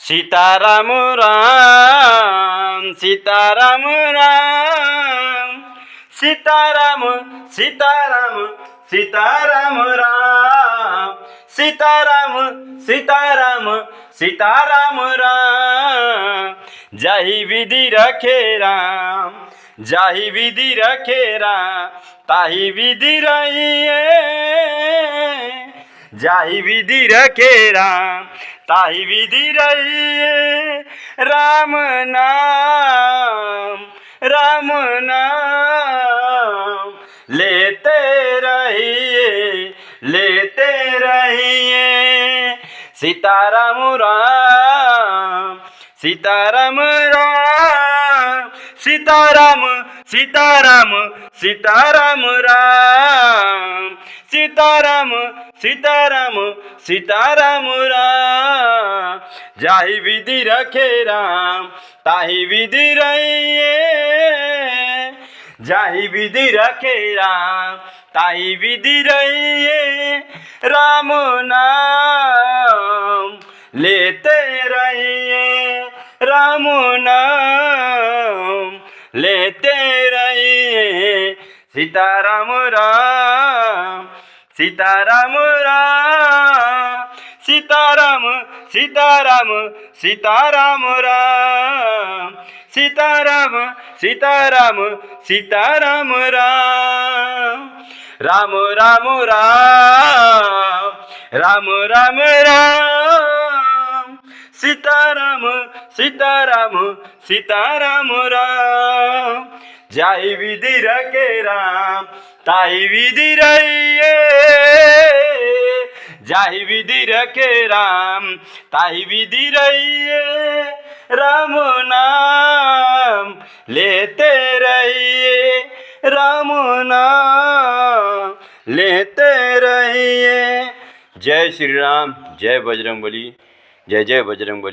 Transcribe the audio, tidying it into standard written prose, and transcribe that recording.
सीताराम राम सीताराम राम सीताराम सीताराम सीताराम राम सीताराम सीताराम सीताराम राम। जाहि विधि रखे राम जाहि विधि रखे राम ताहि विधि रहिए। जाहि विधि रखे राम ताहि विधि रहिए। राम नाम लेते रहिए। सीताराम राम सीताराम राम सीताराम सीताराम सीताराम राम सीताराम सीताराम सीताराम राम। जाहि विधि रखे राम ताहि विधि रहिए। जाहि विधि रखे राम ताहि विधि रहिए। राम नाम लेते रहिए। राम नाम लेते रहिए। सीताराम राम सीताराम राम सीताराम सीताराम सीताराम राम सीताराम सीताराम सीताराम राम। राम राम राम राम राम राम सीताराम सीताराम सीताराम राम। जाहि विधि रखे राम ताहि विधि रहिए। जाहि विधि रखे राम ताहि विधि रहिए। राम नाम लेते रहिए। राम नाम लेते रहिए। जय श्री राम जय बजरंगबली जय जय बजरंगबली।